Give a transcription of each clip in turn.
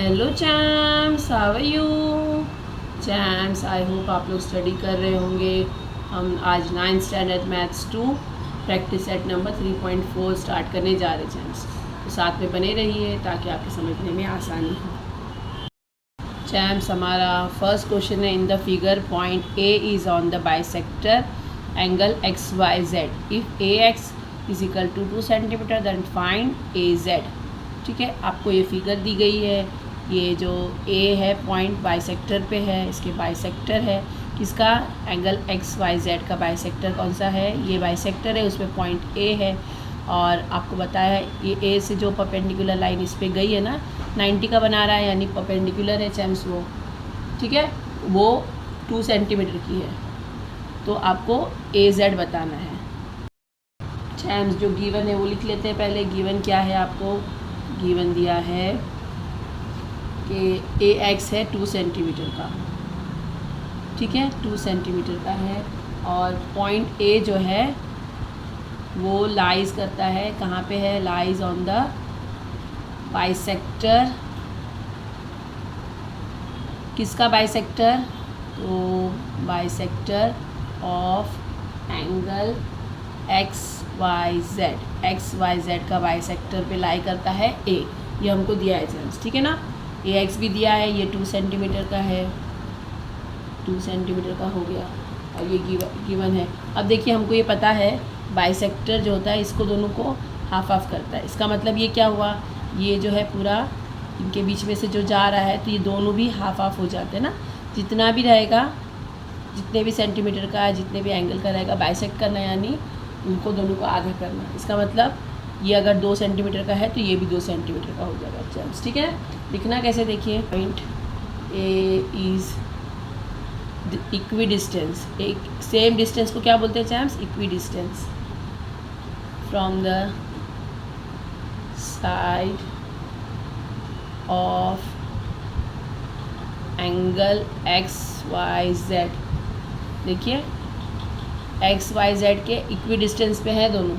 Hello champs, how are you champs. I hope आप लोग study कर रहे होंगे। हम आज 9th standard maths 2 practice set number 3.4 start करने जा रहे हैं चैम्स। तो साथ में बने रहिए ताकि आपके समझने में आसानी हो। चैम्स, हमारा फर्स्ट क्वेश्चन है, in the figure point A is on the bisector angle X Y Z. If A X is equal to 2 centimetre then find A Z. ठीक है, आपको ये फिगर दी गई है। ये जो ए है पॉइंट बाइसेक्टर पे है, इसके बाइसेक्टर है किसका, एंगल एक्स वाई जेड का बाइसेक्टर कौन सा है, ये बाइसेक्टर है, उसमें पॉइंट ए है। और आपको बताया है ये ए से जो परपेंडिकुलर लाइन इस पर गई है ना 90 का बना रहा है, यानी परपेंडिकुलर है चैम्स वो। ठीक है, वो 2 सेंटीमीटर की है। तो आपको ए जेड बताना है चैम्स। जो गिवन है वो लिख लेते हैं पहले। गिवन क्या है, आपको गिवन दिया है कि ए एक्स है 2 सेंटीमीटर का। ठीक है, 2 सेंटीमीटर का है। और पॉइंट ए जो है वो लाइज करता है, कहाँ पे है, लाइज ऑन द बाइसेक्टर। किसका बाइसेक्टर, तो bisector of angle X Y Z. X Y Z का बाइसेक्टर पे लाई करता है ए। ये हमको दिया है चैम्स, ठीक है ना। ए एक्स भी दिया है, ये 2 सेंटीमीटर का है, 2 सेंटीमीटर का हो गया। और ये गिवन है। अब देखिए, हमको ये पता है बाइसेक्टर जो होता है इसको दोनों को हाफ हाफ करता है। इसका मतलब ये क्या हुआ, ये जो है पूरा इनके बीच में से जो जा रहा है तो ये दोनों भी हाफ हाफ हो जाते हैं ना। जितना भी रहेगा, जितने भी सेंटीमीटर का है, जितने भी एंगल का रहेगा, बाइसेक्ट करना यानी उनको दोनों को आधा करना। इसका मतलब ये अगर 2 सेंटीमीटर का है तो ये भी 2 सेंटीमीटर का हो जाएगा चैम्स। ठीक है, लिखना कैसे देखिए, point A is equidistance. एक सेम डिस्टेंस को क्या बोलते हैं champs, equidistance from the side of angle X Y Z. देखिए एक्स वाई जेड के इक्वी डिस्टेंस पे है दोनों।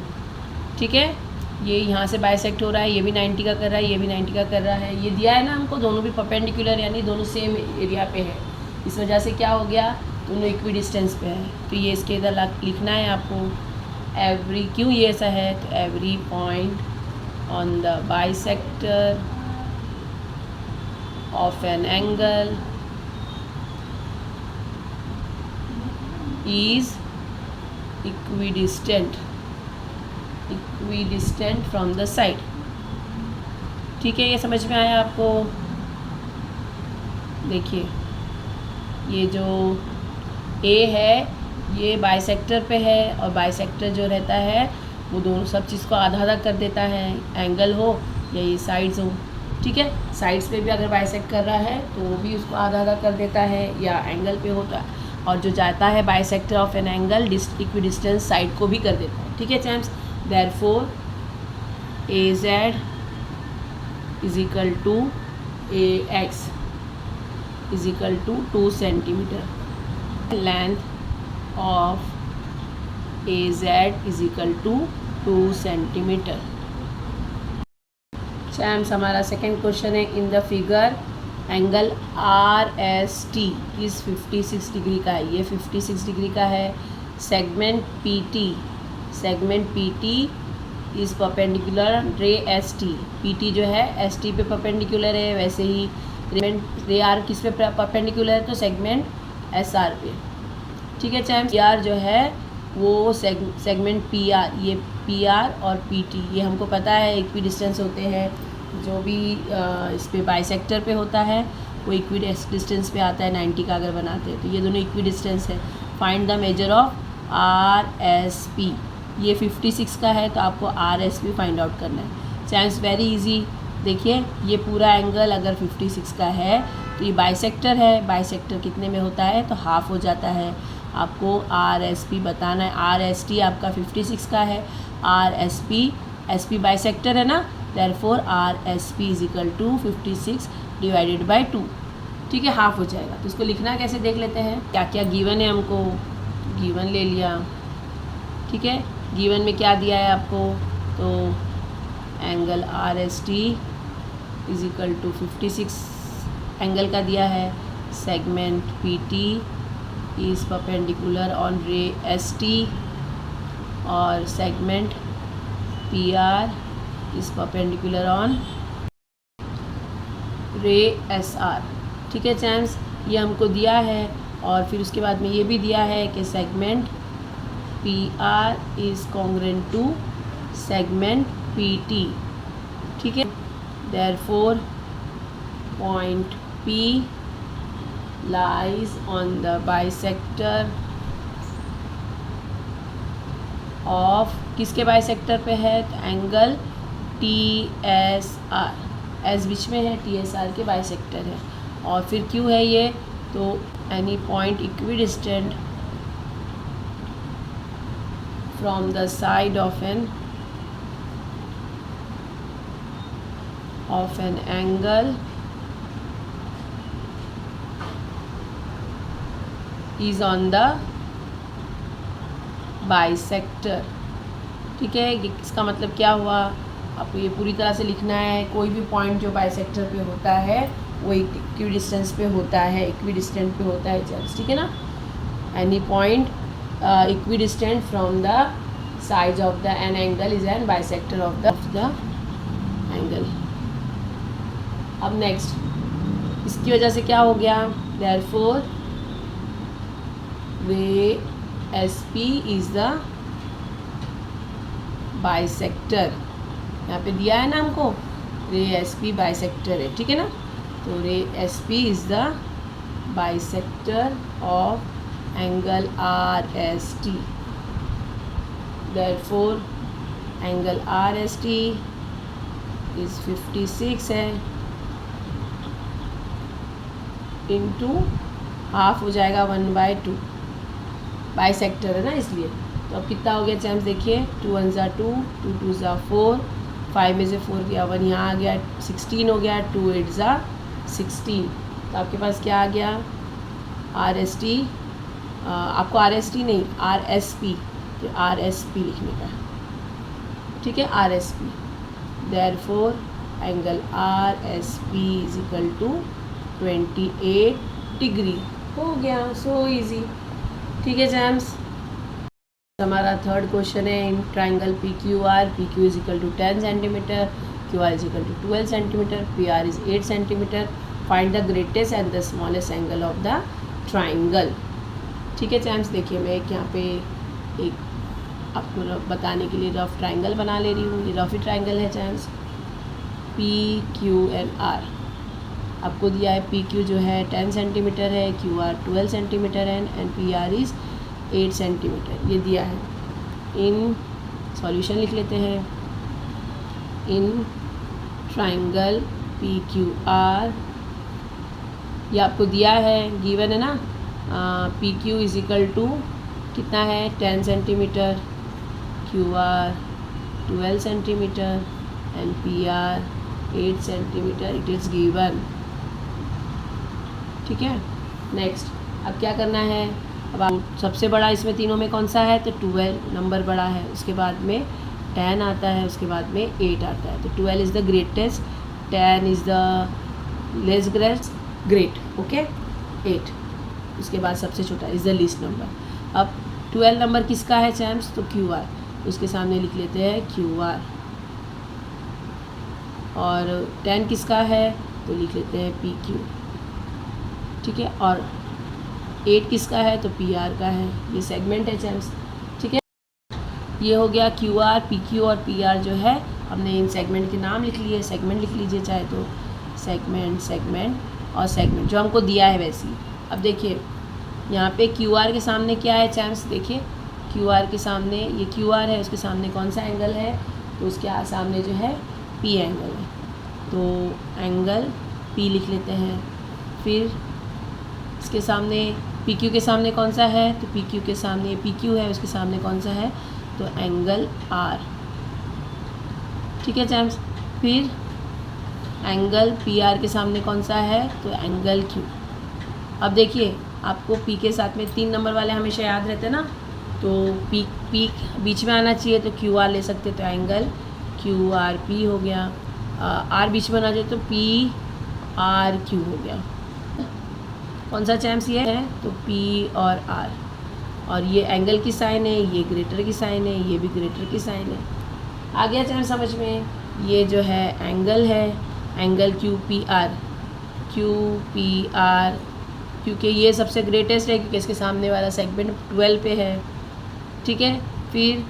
ठीक है, ये यहाँ से बाइसेक्ट हो रहा है, ये भी 90 का कर रहा है, ये भी 90 का कर रहा है। ये दिया है ना हमको, दोनों भी परपेंडिकुलर यानी दोनों सेम एरिया पे है। इस वजह से क्या हो गया, दोनों इक्वी डिस्टेंस पे है। तो ये इसके इधर लिखना है आपको। एवरी, क्यों ये ऐसा है, तो every point on the bisector of an angle is equidistant from the side. ठीक है, ये समझ में आया आपको। देखिए ये जो ए है ये बाइसेक्टर पे है, और बाइसेक्टर जो रहता है वो दोनों सब चीज़ को आधा आधा कर देता है, एंगल हो या ये साइड्स हो। ठीक है, साइड्स पे भी अगर बाइसेक्ट कर रहा है तो वो भी उसको आधा आधा कर देता है, या एंगल पे होता है। और जो जाता है bisector of an angle equidistance side को भी कर देता है। ठीक है champs, therefore A Z is equal to A X is equal to 2 centimetre. Length of A Z is equal to 2 centimetre. Champs, हमारा सेकेंड क्वेश्चन है, in the figure angle R S T is 56 degree का है। ये 56 degree का है। Segment P T is perpendicular ray S T. P T जो है S T पे परपेंडिकुलर है, वैसे ही रे आर किस पे परपेंडिकुलर है, तो सेगमेंट एस आर पे। ठीक है चैम्स, पी आर जो है वो सेगमेंट पी आर, ये पी आर और पी टी ये हमको पता है इक्वी डिस्टेंस होते हैं। जो भी इस पे बाइसेक्टर पे होता है वो इक्वी डिस्टेंस पे आता है 90 का अगर बनाते हैं, तो ये दोनों इक्वी डिस्टेंस है। Find the measure of are S P. ये 56 का है तो आपको are S P find out करना है चैम्स। Very easy. देखिए ये पूरा एंगल अगर 56 का है तो ये बाइसेक्टर है। बाइसेक्टर कितने में होता है, तो हाफ हो जाता है। आपको आर एस पी बताना है। आर एस टी आपका 56 का है, आर एस पी बाइसेक्टर है ना, therefore R S P is equal to 56 divided by 2। ठीक है, हाफ हो जाएगा। तो इसको लिखना कैसे देख लेते हैं। क्या क्या गिवन है, हमको गिवन ले लिया। ठीक है, गिवन में क्या दिया है आपको, तो angle R S T is equal to 56 angle का दिया है, segment PT is perpendicular on ray ST और segment PR is perpendicular on ray SR। ठीक है चैम्स, ये हमको दिया है और फिर उसके बाद में ये भी दिया है कि segment PR is congruent to segment PT। ठीक है, therefore point P lies on the bisector of, किसके बाइसेक्टर पे है, तो एंगल TSR, एस बीच में है, TSR के बाइसेक्टर है। और फिर Q है ये, तो any point equidistant from the side of an angle is on the bisector. ठीक है, इसका मतलब क्या हुआ, आपको ये पूरी तरह से लिखना है। कोई भी पॉइंट जो बाइसेक्टर पे होता है वो इक्विडिस्टेंस पे होता है, इक्विडिस्टेंट पे होता है चैम्स। ठीक है ना, any point equidistant from the sides of the an angle is an bisector of the angle. अब नेक्स्ट, इसकी वजह से क्या हो गया, देयरफॉर रे SP इज द बाइसेक्टर। यहाँ पे दिया है ना हमको, रे SP बाइसेक्टर है। ठीक है ना, तो रे SP is the bisector of angle RST। Therefore angle RST is 56 है, इंटू हाफ हो जाएगा 1/2, बाइसेक्टर है ना इसलिए। तो अब कितना हो गया चैम्स, देखिए 2 1 ज़ा 2, 2 2 ज़ा 4, 5 में से 4 गया 1, यहाँ आ गया 16 हो गया, 2 8 ज़ा 16। तो आपके पास क्या आ गया, RST, आपको RST नहीं RSP, तो RSP लिखने का। ठीक है, RSP, therefore angle RSP is equal to 28 degree. हो गया, सो इजी। ठीक है जैम्स, हमारा थर्ड क्वेश्चन है in triangle PQR, PQ is equal to 10 centimetre, QR is equal to 12 centimetre, PR is 8 centimetre. Find the greatest and the smallest angle of the triangle. ठीक है jams, देखिए मैं एक यहाँ पे एक आपको बताने के लिए रफ ट्राइंगल बना ले रही हूँ। ये रफ ट्राइंगल है जैम्स, PQR। आपको दिया है PQ जो है 10 सेंटीमीटर है, QR 12 सेंटीमीटर है एंड PR इज़ 8 सेंटीमीटर, ये दिया है। इन सॉल्यूशन लिख लेते हैं, इन ट्राइंगल PQR, ये आपको दिया है, गिवन है ना, PQ इज इक्वल टू कितना है 10 centimetre, QR 12 centimetre and PR 8 centimetre, it is given. ठीक है, नेक्स्ट अब क्या करना है, अब आप सबसे बड़ा इसमें तीनों में कौन सा है, तो 12 नंबर बड़ा है, उसके बाद में 10 आता है, उसके बाद में 8 आता है। तो 12 is the greatest, 10 is the less great, okay, 8 उसके बाद सबसे छोटा इज़ द लीस्ट नंबर। अब 12 नंबर किसका है चैम्स, तो QR, उसके सामने लिख लेते हैं QR। और 10 किसका है, तो लिख लेते हैं PQ। ठीक है, और 8 किसका है, तो PR का है। ये सेगमेंट है चैम्स। ठीक है, ये हो गया QR, PQ और PR जो है हमने इन सेगमेंट के नाम लिख लिए। सेगमेंट लिख लीजिए चाहे तो, सेगमेंट, सेगमेंट और सेगमेंट जो हमको दिया है वैसे ही। अब देखिए यहाँ पे QR के सामने क्या है चैम्स, देखिए QR के सामने ये QR है, उसके सामने कौन सा एंगल है, तो उसके सामने जो है P एंगल है, तो एंगल P लिख लेते हैं। फिर इसके सामने PQ के सामने कौन सा है, तो PQ के सामने PQ है, उसके सामने कौन सा है, तो एंगल R। ठीक है चैम्स, फिर एंगल PR के सामने कौन सा है, तो एंगल Q। अब देखिए आपको P के साथ में 3 नंबर वाले हमेशा याद रहते हैं ना, तो P बीच में आना चाहिए, तो QR ले सकते, तो एंगल QRP हो गया। R बीच में आना चाहिए तो आर क्यू हो गया। कौन सा चैम्स ये है? तो पी और आर, और ये एंगल की साइन है, ये ग्रेटर की साइन है, ये भी ग्रेटर की साइन है। आ गया चैम्स समझ में? ये जो है एंगल है, angle Q P R, Q P R, क्योंकि ये सबसे ग्रेटेस्ट है क्योंकि इसके सामने वाला सेगमेंट 12 पे है। ठीक है, फिर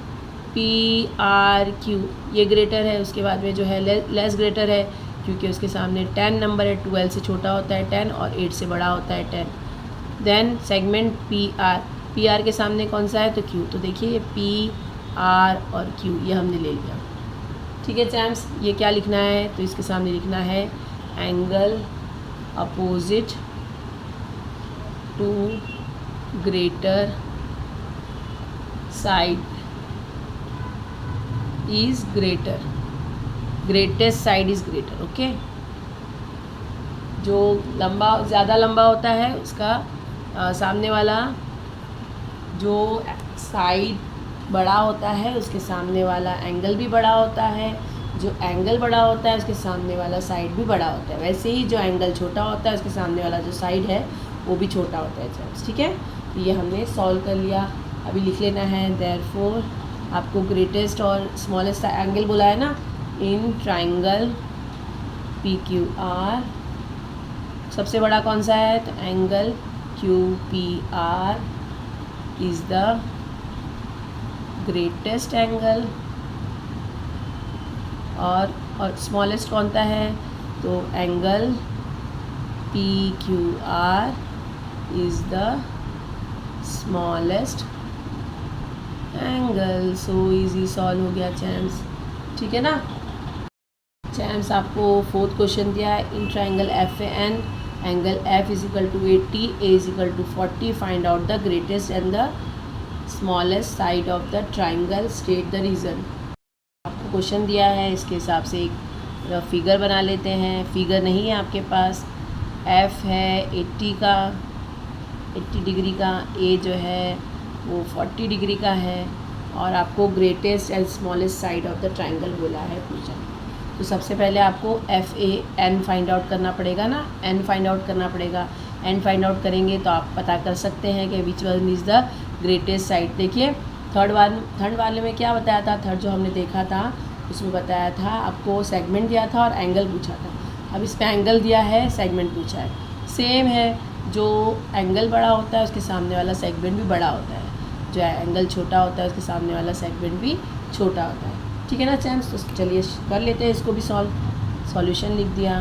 पी आर क्यू ये ग्रेटर है, उसके बाद में जो है लेस ग्रेटर है क्योंकि उसके सामने 10 नंबर है, 12 से छोटा होता है 10 और 8 से बड़ा होता है 10। देन सेगमेंट पी आर के सामने कौन सा है? तो क्यू। तो देखिए ये पी आर और क्यू ये हमने ले लिया। ठीक है चैम्स, ये क्या लिखना है? तो इसके सामने लिखना है angle opposite to greater side is greater, greatest side is greater. Okay, जो लंबा ज़्यादा लंबा होता है उसका सामने वाला जो साइड बड़ा होता है उसके सामने वाला एंगल भी बड़ा होता है, जो एंगल बड़ा होता है उसके सामने वाला साइड भी बड़ा होता है। वैसे ही जो एंगल छोटा होता है उसके सामने वाला जो साइड है वो भी छोटा होता है चैम्स। ठीक है, तो ये हमने सॉल्व कर लिया। अभी लिख लेना है देयरफॉर, आपको ग्रेटेस्ट और स्मॉलेस्ट एंगल बोला है ना, in triangle P Q R सबसे बड़ा कौन सा है? तो angle Q P R is the greatest angle, और स्मॉलेस्ट कौन सा है? तो angle P Q R is the smallest angle. So easy solve हो गया चैम्स। ठीक है ना चैम्स, आपको 4th क्वेश्चन दिया है, in triangle F A N angle F is equal to 80, A is equal to 40, find out the greatest and the smallest side of the triangle, state the reason. आपको question दिया है, इसके हिसाब से एक figure बना लेते हैं। फिगर नहीं है आपके पास, एफ है 80 का, 80 डिग्री का, ए जो है वो 40 डिग्री का है, और आपको greatest and smallest side of the triangle बोला है पूछा। तो सबसे पहले आपको F A N find out करना पड़ेगा ना, एन फाइंड आउट करना पड़ेगा। एन फाइंड आउट करेंगे तो आप पता कर सकते हैं कि which one is the greatest side. देखिए थर्ड वाले में क्या बताया था? थर्ड जो हमने देखा था उसमें बताया था आपको सेगमेंट दिया था और एंगल पूछा था। अब इसमें एंगल दिया है, सेगमेंट पूछा है, सेम है। जो एंगल बड़ा होता है उसके सामने वाला सेगमेंट भी बड़ा होता है, जो एंगल छोटा होता है उसके सामने वाला सेगमेंट भी छोटा होता है। ठीक है ना चैम्स, तो चलिए कर लेते हैं इसको भी सॉल्व। सॉल्यूशन लिख दिया।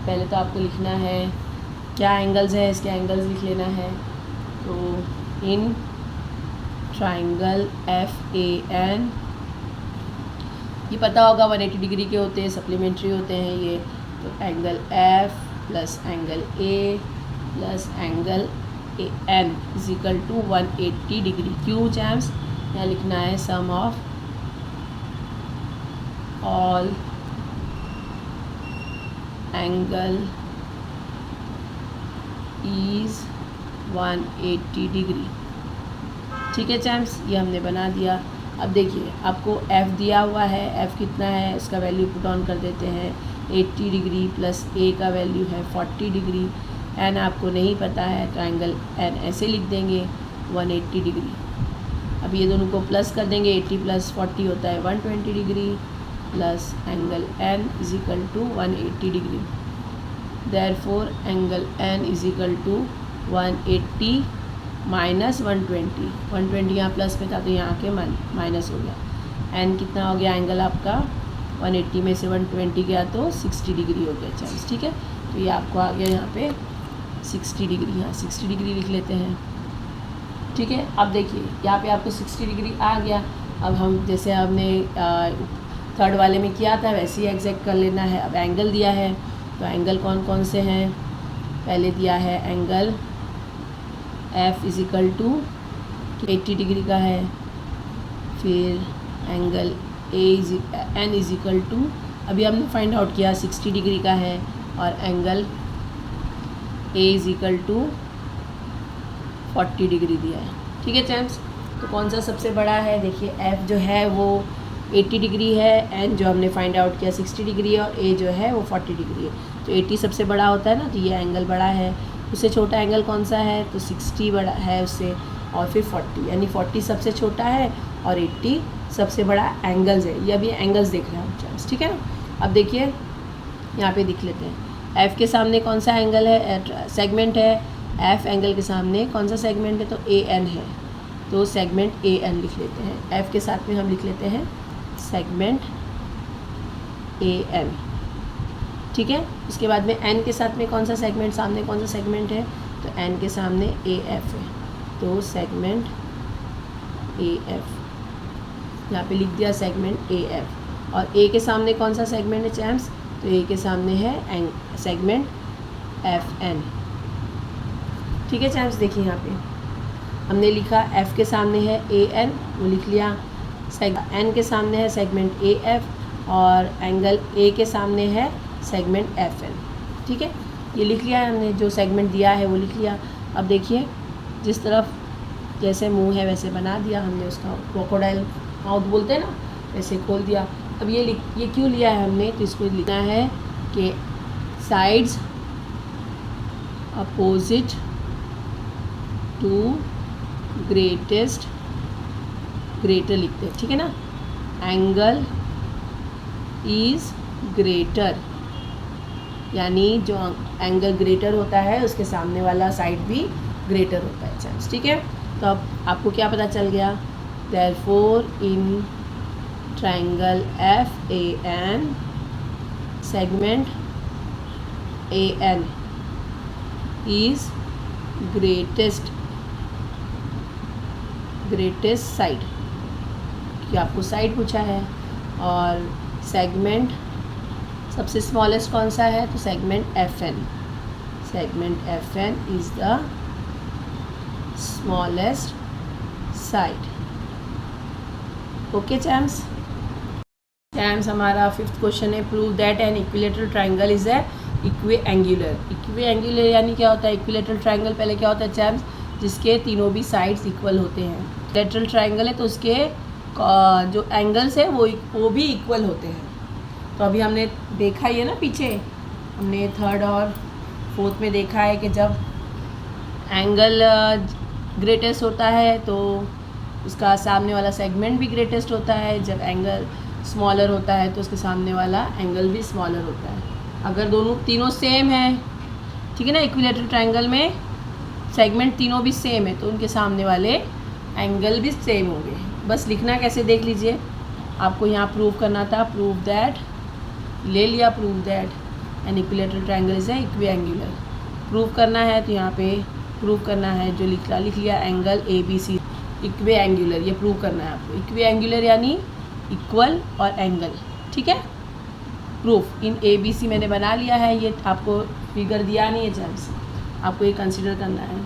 पहले तो आपको लिखना है क्या एंगल्स है, इसके एंगल्स लिख लेना है। तो in triangle F A N, ये पता होगा 180 डिग्री के होते हैं, सप्लीमेंट्री होते हैं ये। तो angle F plus angle A plus angle A N is equal to 180 degree. क्यों चैम्स? यहाँ लिखना है sum of all angle is 180 degree. ठीक है चैम्स, ये हमने बना दिया। अब देखिए आपको f दिया हुआ है, f कितना है इसका वैल्यू पुट ऑन कर देते हैं। 80 डिग्री प्लस a का वैल्यू है 40 डिग्री, n आपको नहीं पता है, ट्राइंगल n ऐसे लिख देंगे 180 डिग्री। अब ये दोनों को प्लस कर देंगे, 80 प्लस 40 होता है 120 degree, plus angle n is equal to 180 degree. Therefore angle n is equal to 180 minus 120, 120 यहाँ प्लस में था तो यहाँ के माइनस हो गया। n कितना हो गया एंगल आपका? 180 में से 120 गया तो 60 डिग्री हो गया चैम्स। ठीक है, तो ये आपको आ गया यहाँ पे 60 डिग्री, यहाँ 60 डिग्री लिख लेते हैं। ठीक है, अब देखिए यहाँ पे आपको 60 डिग्री आ गया। अब हम जैसे हमने थर्ड वाले में किया था वैसे ही एग्जैक्ट कर लेना है। अब एंगल दिया है, तो एंगल कौन कौन से हैं? पहले दिया है angle f is equal to 80 degree का है, फिर angle n is equal to, अभी हमने फाइंड आउट किया 60 डिग्री का है, और angle a is equal to 40 degree दिया है। ठीक है चैम्स, तो कौन सा सबसे बड़ा है? देखिए f जो है वो 80 डिग्री है, n जो हमने फाइंड आउट किया 60 डिग्री है, और a जो है वो 40 डिग्री है। तो 80 सबसे बड़ा होता है ना, तो ये एंगल बड़ा है। उससे छोटा एंगल कौन सा है, तो 60 बड़ा है उससे, और फिर 40, यानी 40 सबसे छोटा है और 80 सबसे बड़ा एंगल्स है। ये अभी एंगल्स देख रहे हैं हम चार्ट, ठीक है ना। अब देखिए यहाँ पे दिख लेते हैं, एफ़ के सामने कौन सा एंगल है, सेगमेंट है। एफ़ एंगल के सामने कौन सा सेगमेंट है, तो ए एन है, तो सेगमेंट ए एन लिख लेते हैं। एफ़ के साथ में हम लिख लेते हैं सेगमेंट ए एन, ठीक है। उसके बाद में एन के साथ में कौन सा सेगमेंट, सामने कौन सा सेगमेंट है, तो एन के सामने ए एफ है, तो सेगमेंट ए एफ, यहाँ पे लिख दिया सेगमेंट ए एफ। और ए के सामने कौन सा सेगमेंट है चैम्प्स, तो ए के सामने है सेगमेंट एफ एन, ठीक है चैम्प्स। देखिए यहाँ पे हमने लिखा एफ के सामने है ए एन, वो लिख लिया। एन के सामने है सेगमेंट ए एफ और एंगल ए के सामने है सेगमेंट एफ एन, ठीक है। ये लिख लिया है हमने, जो सेगमेंट दिया है वो लिख लिया। अब देखिए जिस तरफ जैसे मुंह है वैसे बना दिया हमने, उसका क्रोकोडाइल माउथ बोलते हैं ना, वैसे खोल दिया। अब ये क्यों लिया है हमने, तो इसको लिखना है कि साइड्स अपोजिट टू ग्रेटर लिखते हैं, ठीक है ना। एंगल इज़ ग्रेटर, यानी जो एंगल ग्रेटर होता है उसके सामने वाला साइड भी ग्रेटर होता है चांस, ठीक है। तो अब आपको क्या पता चल गया, therefore in triangle F A N segment A N is greatest side, कि आपको साइड पूछा है। और सेगमेंट सबसे स्मॉलेस्ट कौन सा है, तो segment F N, segment F N is the smallest side. Okay champs, हमारा 5th क्वेश्चन है, prove that an equilateral triangle is a equiangular यानी क्या होता है, इक्विलेटरल ट्रायंगल पहले क्या होता है चैम्स, जिसके तीनों भी साइड्स इक्वल होते हैं। लेटरल ट्रायंगल है तो उसके जो एंगल्स है वो भी इक्वल होते हैं। तो अभी हमने देखा ही है ना, पीछे हमने 3rd और 4th में देखा है कि जब एंगल ग्रेटेस्ट होता है तो उसका सामने वाला सेगमेंट भी ग्रेटेस्ट होता है, जब एंगल स्मॉलर होता है तो उसके सामने वाला एंगल भी स्मॉलर होता है। अगर तीनों सेम है, ठीक है ना, इक्विलेटरल ट्रायंगल में सेगमेंट तीनों भी सेम है तो उनके सामने वाले एंगल भी सेम होंगे। बस लिखना कैसे देख लीजिए, आपको यहाँ प्रूव करना था, प्रूव दैट, ले लिया prove that an equilateral triangle is a equiangular. Prove करना है तो यहाँ पे प्रूव करना है, जो लिख लिया एंगल ए बी सी इक्विएंगुलर, ये प्रूव करना है आपको। इक्विएंगुलर यानी इक्वल और एंगल, ठीक है। प्रूफ इन ए बी सी मैंने बना लिया है, ये आपको फिगर दिया नहीं है चांस, आपको ये कंसीडर करना है।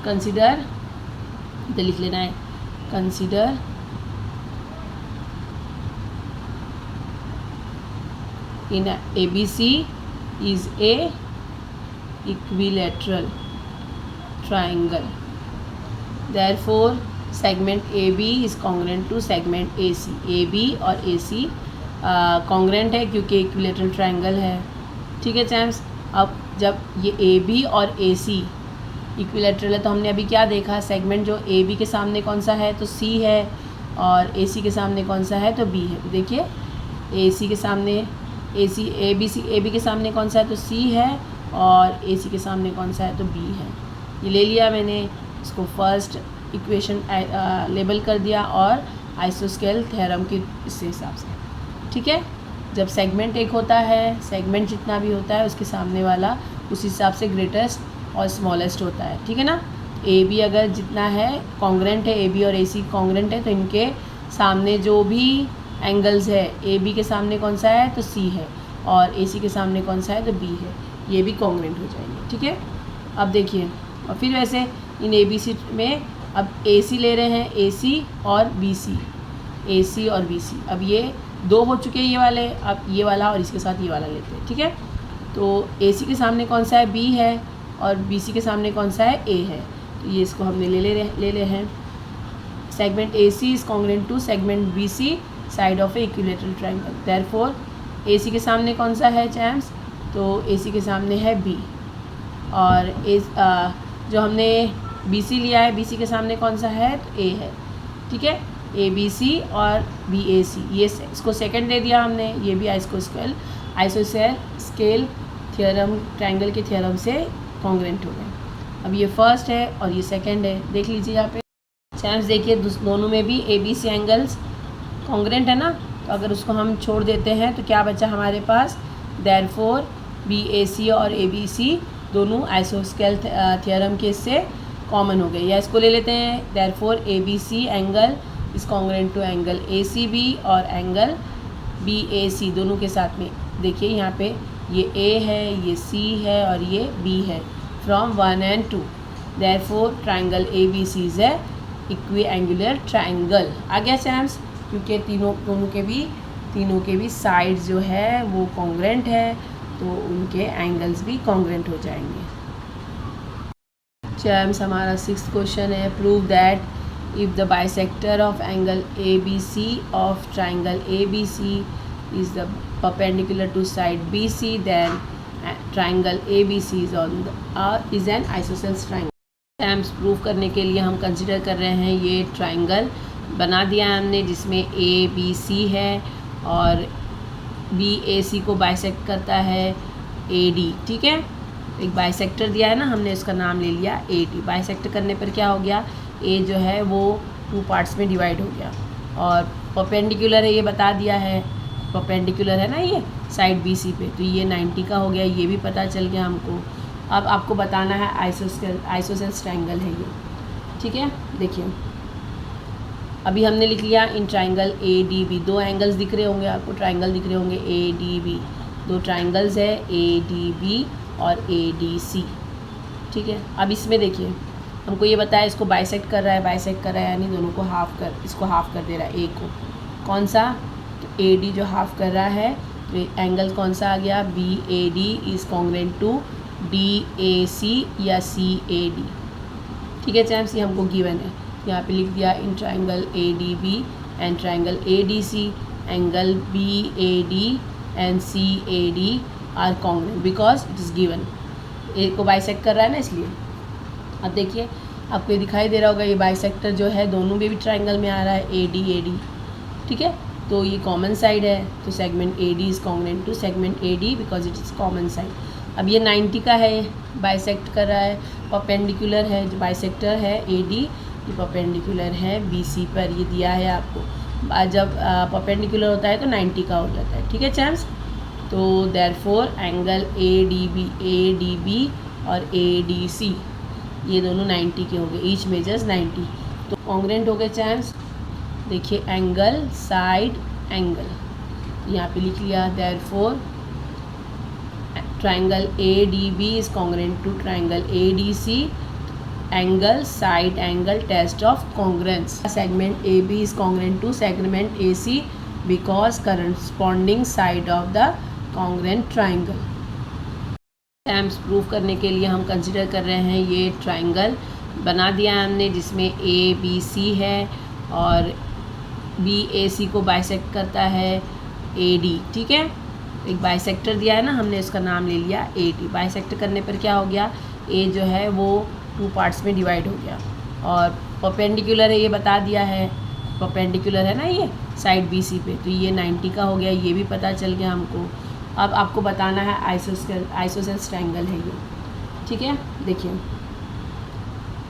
कंसीडर तो लिख लेना है, consider in A B C is a equilateral triangle, therefore segment A B is congruent to segment A C. A B और ए सी कॉन्ग्रुएंट है क्योंकि इक्विलेटरल ट्रायंगल है, ठीक है चैम्स। अब जब ये ए बी और ए सी इक्विलेटरल है तो हमने अभी क्या देखा, सेगमेंट जो ए बी के सामने कौन सा है तो सी है, और ए सी के सामने कौन सा है तो बी है। तो देखिए ए सी के सामने ए बी के सामने कौन सा है तो सी है, और ए सी के सामने कौन सा है तो बी है। ये ले लिया मैंने, इसको फर्स्ट इक्वेशन लेबल कर दिया और आइसोस्केल थ्योरम के इस हिसाब से, ठीक है। जब सेगमेंट एक होता है, सेगमेंट जितना भी होता है उसके सामने वाला उस हिसाब से ग्रेटेस्ट और स्मॉलेस्ट होता है, ठीक है ना। ए बी अगर जितना है कॉन्ग्रुएंट है, ए बी और ए सी कॉन्ग्रुएंट है तो इनके सामने जो भी एंगल्स है, ए बी के सामने कौन सा है तो सी है, और ए सी के सामने कौन सा है तो बी है, ये भी कॉन्ग्रुएंट हो जाएंगे, ठीक है। अब देखिए, और फिर वैसे इन ए बी सी में अब ए सी ले रहे हैं, ए सी और बी सी, ए सी और बी सी। अब ये दो हो चुके हैं ये वाले, अब ये वाला और इसके साथ ये वाला लेते हैं, ठीक है। तो ए सी के सामने कौन सा है बी है, और बी सी के सामने कौन सा है ए है, तो ये इसको हमने ले रहे हैं। Segment A C is congruent to segment B C side of a equilateral triangle, therefore A C के सामने कौन सा है चैम्स तो AC के सामने है B, और जो हमने BC लिया है, BC के सामने कौन सा है, तो A है, ठीक है। ABC और BAC, ये इसको सेकंड दे दिया हमने, ये भी आइसोसेल थ्योरम, ट्रायंगल के थ्योरम से कॉन्ग्रेंट हो गए। अब ये फर्स्ट है और ये सेकंड है, देख लीजिए यहाँ पे चैम्स, देखिए दोनों में भी ABC एंगल्स कॉन्ग्रेंट है ना, तो अगर उसको हम छोड़ देते हैं तो क्या बचा हमारे पास, देयरफॉर BAC और ABC दोनों आइसोस्केल थ्योरम के इससे कॉमन हो गए, या इसको ले लेते हैं, therefore ABC angle is congruent to angle ACB और एंगल BAC दोनों के साथ में। देखिए यहाँ पे ये A है, ये C है और ये B है, from 1 and 2, therefore triangle ABC is a equiangular triangle. आ गया चैम्स, क्योंकि तीनों के भी साइड्स जो है वो कॉन्ग्रेंट है, तो उनके एंगल्स भी कॉन्ग्रेंट हो जाएंगे। चैम्स हमारा 6th क्वेश्चन है, prove that if the bisector of angle ABC of triangle ABC is the perpendicular to side BC, then triangle ABC is an isosceles triangle। Terms prove करने के लिए हम कंसिडर कर रहे हैं, ये ट्रायंगल बना दिया है हमने जिसमें ABC है और BAC को बाइसेक्ट करता है AD, ठीक है। एक बाइसेक्टर दिया है ना हमने, उसका नाम ले लिया AD। बाइसेक्ट करने पर क्या हो गया, A जो है वो 2 पार्ट्स में डिवाइड हो गया, और परपेंडिकुलर है ये बता दिया है, परपेंडिकुलर है ना ये साइड BC पे, तो ये 90 का हो गया, ये भी पता चल गया हमको। अब आपको बताना है आइसोसेल्स ट्रायंगल है ये, ठीक है। देखिए अभी हमने लिख लिया इन ट्रायंगल ADB, 2 एंगल्स दिख रहे होंगे आपको, ट्रायंगल दिख रहे होंगे ADB, 2 ट्रायंगल्स है ADB और ADC, ठीक है। अब इसमें देखिए हमको ये बताया इसको बाइसेक्ट कर रहा है, यानी दोनों को इसको हाफ कर दे रहा है, A को, कौन सा, तो AD जो हाफ कर रहा है, तो एंगल कौन सा आ गया, BAD is congruent to DAC या CAD, ठीक है चैम्स, ये हमको गिवन है, यहाँ पे लिख दिया in triangle ADB and triangle ADC angle BAD and CAD are congruent because it is given. A को बाइसेक्ट कर रहा है ना, इसलिए। अब देखिए आपको ये दिखाई दे रहा होगा, ये बाइसेक्टर जो है दोनों में भी ट्रायंगल में आ रहा है AD, ठीक है, तो ये कॉमन साइड है, तो segment AD is congruent to segment AD because it is common side. अब ये 90 का है, बाइसेक्ट कर रहा है, परपेंडिकुलर है, जो बाइसेक्टर है AD ये परपेंडिकुलर है BC पर, ये दिया है आपको। जब परपेंडिकुलर होता है तो 90 का हो जाता है, ठीक है चैम्स। तो देयरफॉर एंगल ADB और ADC ये दोनों 90 के हो गए, ईच मेजर्स 90, तो कॉन्ग्रेंट हो गए चैम्स। देखिए एंगल साइड एंगल, यहाँ पे लिख लिया, therefore triangle ADB is congruent to triangle ADC angle side angle test of congruence. Segment AB is congruent to segment AC because corresponding side of the congruent triangle. Terms prove करने के लिए हम consider कर रहे हैं, ये triangle बना दिया है हमने जिसमें ABC है और BAC को बाइसेक्ट करता है AD, ठीक है। एक बाइसेक्टर दिया है ना हमने, उसका नाम ले लिया AD। बाइसेक्ट करने पर क्या हो गया, A जो है वो 2 पार्ट्स में डिवाइड हो गया, और परपेंडिकुलर है ये बता दिया है, परपेंडिकुलर है ना ये साइड BC पे, तो ये 90 का हो गया, ये भी पता चल गया हमको। अब आपको बताना है आइसोसेल्स ट्रायंगल है ये, ठीक है। देखिए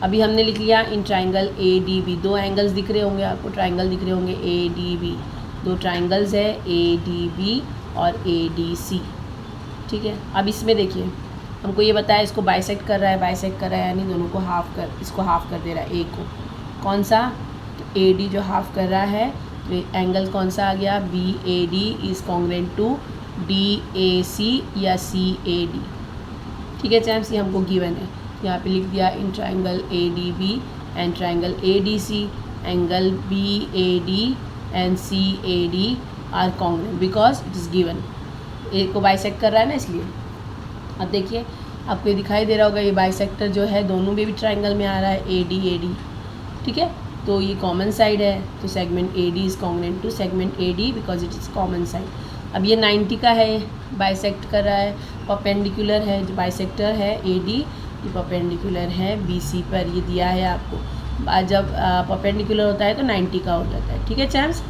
अभी हमने लिख लिया इन ट्रायंगल ADB, 2 एंगल्स दिख रहे होंगे आपको, ट्रायंगल दिख रहे होंगे ADB, 2 ट्रायंगल्स है ADB और ADC, ठीक है। अब इसमें देखिए हमको ये बताया इसको बाइसेक्ट कर रहा है, यानी दोनों को इसको हाफ कर दे रहा है, A को, कौन सा, तो AD जो हाफ कर रहा है, तो एंगल कौन सा आ गया, BAD is congruent to DAC या CAD, ठीक है चैम्स, ये हमको गिवन है, यहाँ पे लिख दिया in triangle ADB and triangle ADC angle BAD and CAD are congruent because it is given. A को बाइसेक्ट कर रहा है ना, इसलिए। अब देखिए आपको ये दिखाई दे रहा होगा, ये बाइसेक्टर जो है दोनों में भी ट्रायंगल में आ रहा है AD, ठीक है, तो ये कॉमन साइड है, तो segment AD is congruent to segment AD because it is common side. अब ये 90 का है, बाइसेक्ट कर रहा है, परपेंडिकुलर है, जो बाइसेक्टर है AD, ये परपेंडिकुलर है BC पर, ये दिया है आपको। जब परपेंडिकुलर होता है तो 90 का हो जाता है, ठीक है चैम्स।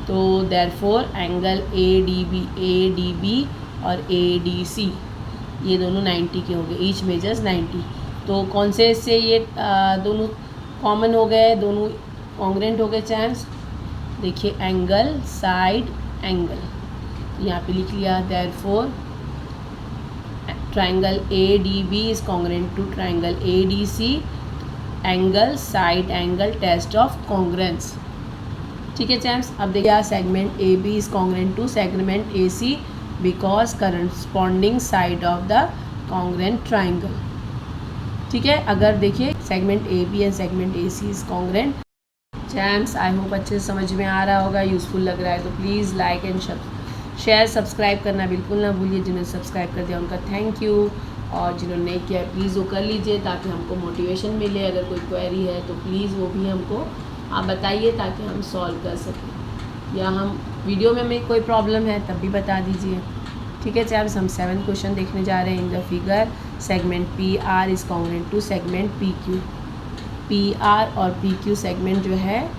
तो देयरफॉर एंगल ADB और ADC ये दोनों 90 के हो गए, ईच मेजर्स 90। तो कौन से से ये दोनों कॉमन हो गए, दोनों कॉन्ग्रेंट हो गए चैम्स। देखिए एंगल, साइड, एंगल, यहाँ पे लिख लिया। Therefore triangle ADB is congruent to triangle ADC, angle, side angle, test of congruence, ठीक है चैम्स। अब देखिए segment AB is congruent to segment AC because corresponding side of the congruent triangle, ठीक है। अगर देखिए segment AB and segment AC is congruent. Champs I hope अच्छे से समझ में आ रहा होगा, यूज़फुल लग रहा है तो please like and share, subscribe करना बिल्कुल ना भूलिए। जिन्होंने सब्सक्राइब कर दिया उनका थैंक यू, और जिन्होंने नहीं किया प्लीज़ वो कर लीजिए ताकि हमको मोटिवेशन मिले। अगर कोई क्वेरी है तो प्लीज़ वो भी हमको आप बताइए ताकि हम सॉल्व कर सकें, या हम वीडियो में हमें कोई प्रॉब्लम है तब भी बता दीजिए, ठीक है चैम्स। हम 7th क्वेश्चन देखने जा रहे हैं। In the figure segment PR is congruent to segment PQ। PR और PQ सेगमेंट जो है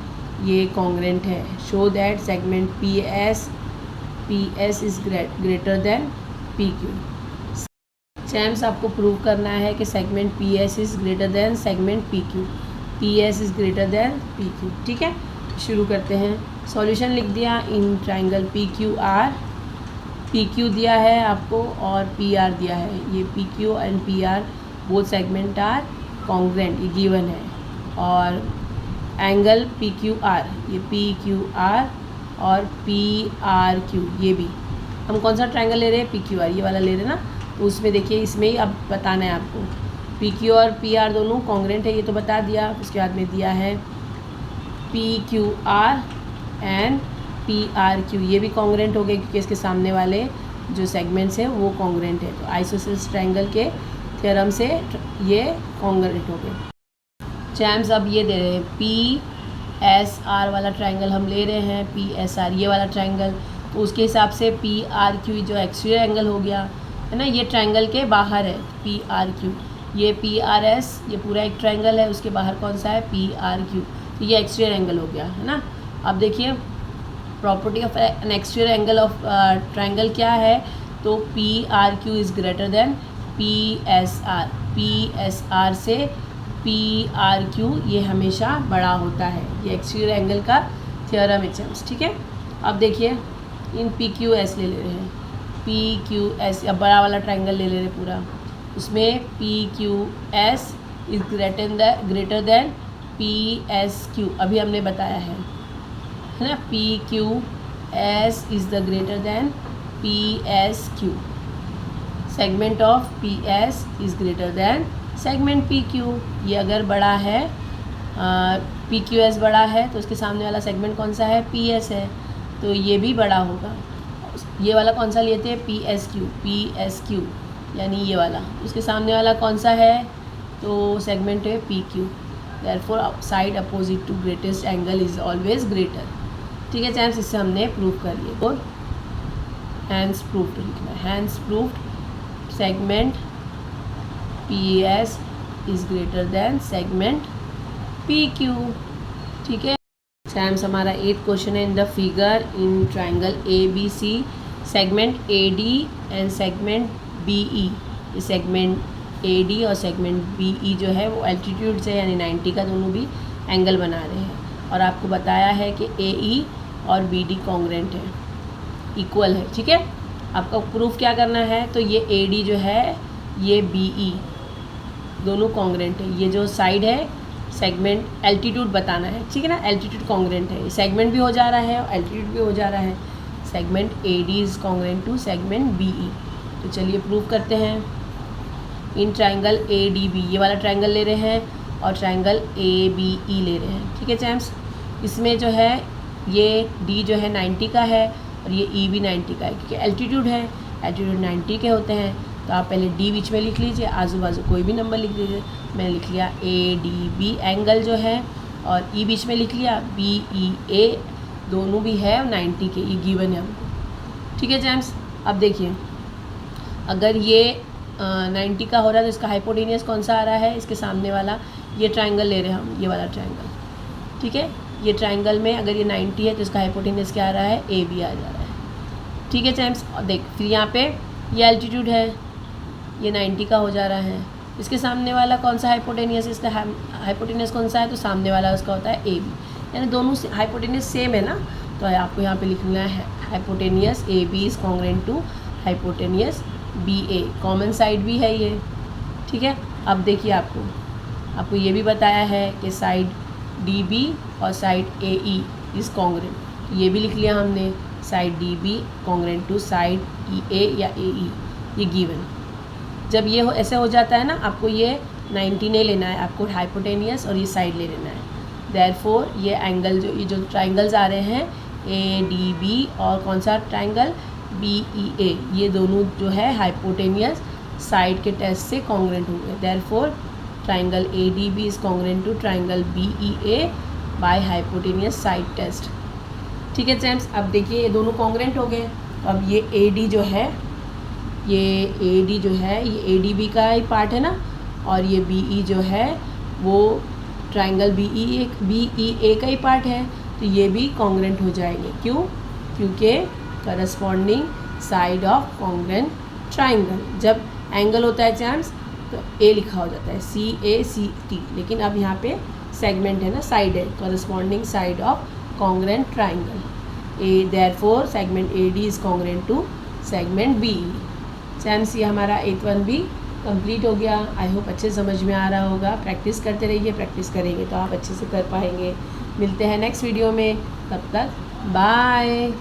ये कॉन्ग्रेंट है। Show that segment PS is greater than PQ। Champs आपको प्रूव करना है कि segment PS is greater than segment PQ, PS is greater than PQ, ठीक है। शुरू करते हैं। सॉल्यूशन लिख दिया। इन ट्राइंगल PQR, PQ दिया है आपको और PR दिया है। ये PQ and PR both segment are congruent, ये गिवन है। और एंगल PQR, ये PQR और PRQ, ये भी हम कौन सा ट्राइंगल ले रहे हैं, PQR, ये वाला ले रहे हैं ना। तो उसमें देखिए इसमें ही अब बताना है आपको, PQ और PR दोनों कॉन्ग्रेंट है, ये तो बता दिया। उसके बाद में दिया है PQR एंड PRQ, ये भी कॉन्ग्रेंट हो गए क्योंकि इसके सामने वाले जो सेगमेंट्स हैं वो कॉन्ग्रेंट है। तो आइसोसेलेस ट्रायंगल के थ्योरम से ये कॉन्ग्रेंट हो गए। चैम्स अब ये दे रहे हैं PSR वाला ट्रायंगल हम ले रहे हैं, PSR ये वाला ट्रायंगल। तो उसके हिसाब से PRQ जो एक्सटीरियर एंगल हो गया है ना, ये ट्रायंगल के बाहर है PRQ। ये PRS ये पूरा एक ट्रायंगल है, उसके बाहर कौन सा है PRQ, तो ये एक्सटीरियर एंगल हो गया है ना। अब देखिए property of N exterior angle of triangle क्या है, तो PRQ is greater then PSR। PSR से PRQ ये हमेशा बड़ा होता है, ये एक्सटीरियर एंगल का थ्योरम है चैम्स, ठीक है। अब देखिए इन PQS ले रहे हैं, PQS अब बड़ा वाला ट्रायंगल ले ले रहे पूरा, उसमें PQS is greater then PSQ, अभी हमने बताया है ना। PQS is the greater than PSQ, segment of PS is greater than segment PQ। ये अगर बड़ा है PQS बड़ा है तो उसके सामने वाला सेगमेंट कौन सा है, PS है, तो ये भी बड़ा होगा। ये वाला कौन सा लिए थे, PSQ यानी ये वाला, उसके सामने वाला कौन सा है, तो सेगमेंट है PQ। Therefore side opposite to greatest angle is always greater, ठीक है चैम्स। इससे हमने प्रूव कर लिया। और हैंस प्रूव्ड लिखना है, hence proved segment PS is greater than segment PQ, ठीक है चैम्स। हमारा 8th क्वेश्चन है। In the figure in triangle ABC segment AD and segment BE, ये सेगमेंट AD और सेगमेंट BE जो है वो एल्टीट्यूड से यानी 90 का दोनों भी एंगल बना रहे हैं। और आपको बताया है कि AE और BD कॉन्ग्रेंट है, इक्वल है, ठीक है। आपका प्रूफ क्या करना है, तो ये AD जो है ये BE दोनों कॉन्ग्रेंट है। ये जो साइड है सेगमेंट एल्टीट्यूड बताना है, ठीक है ना, एल्टीट्यूड कॉन्ग्रेंट है, सेगमेंट भी हो जा रहा है और एल्टीट्यूड भी हो जा रहा है। Segment AD is congruent to segment BE। तो चलिए प्रूव करते हैं। इन ट्रायंगल ADB ये वाला ट्रायंगल ले रहे हैं और ट्रायंगल ABE ले रहे हैं, ठीक है चैम्स। इसमें जो है ये D जो है 90 का है और ये E भी 90 का है, क्योंकि एल्टीट्यूड है, एल्टीट्यूड 90 के होते हैं। तो आप पहले D बीच में लिख लीजिए, आजू बाजू कोई भी नंबर लिख लीजिए। मैंने लिख लिया ADB एंगल जो है, और E बीच में लिख लिया BEA, दोनों भी है 90 के, ये गिवन है हमको, ठीक है जैम्स। अब देखिए अगर ये 90 का हो रहा है तो इसका हाइपोटेनियस कौन सा आ रहा है, इसके सामने वाला। ये ट्राइंगल ले रहे हैं हम, ये वाला ट्राइंगल, ठीक है। ये ट्राइंगल में अगर ये 90 है तो इसका हाइपोटेनियस क्या आ रहा है, ए बी आ जा रहा है, ठीक है चैम्प्स। और देख फिर यहाँ पे ये एल्टीट्यूड है, ये 90 का हो जा रहा है। इसके सामने वाला कौन सा हाइपोटेनियस, इसका हाइपोटेनियस कौन सा है, तो सामने वाला उसका होता है ए बी, यानी दोनों हाइपोटेनियस सेम है ना। तो आपको यहाँ पे लिखना है hypotenuse A B is congruent to hypotenuse B A, common side भी है ये, ठीक है। अब देखिए आपको ये भी बताया है कि साइड डी बी और side A E is congruent, ये भी लिख लिया हमने, side D B congruent to side E A या ए ई, ये गिवन। जब ये ऐसे हो जाता है ना, आपको ये 90 नहीं लेना है, आपको हाइपोटेनियस और ये साइड ले लेना है। देयरफॉर ये एंगल ये जो ट्राइंगल्स आ रहे हैं ए डी बी और कौन सा ट्राइंगल बी ई ए, ये दोनों जो है हाइपोटेनियस साइड के टेस्ट से कॉन्ग्रुएंट होंगे। Therefore triangle A D B is congruent to triangle B E A by hypotenuse side test, ठीक है जेम्स। अब देखिए ये दोनों कॉन्ग्रुएंट हो गए। अब ये ए डी जो है, ये ए डी जो है ये ए डी बी का ही पार्ट है ना, और ये बी ई जो है वो ट्राइंगल बी ई ए का ही पार्ट है, तो ये भी कॉन्ग्रुएंट हो जाएंगे। क्यों? क्योंकि corresponding side of congruent triangle, जब एंगल होता है चैम्प्स तो ए लिखा हो जाता है सी ए सी टी, लेकिन अब यहाँ पे सेगमेंट है ना, साइड है, corresponding side of congruent triangle A, therefore segment A D is congruent to segment B E. Champs ये हमारा 8th भी कंप्लीट हो गया। आई होप अच्छे समझ में आ रहा होगा। प्रैक्टिस करते रहिए, प्रैक्टिस करेंगे तो आप अच्छे से कर पाएंगे। मिलते हैं नेक्स्ट वीडियो में, तब तक बाय।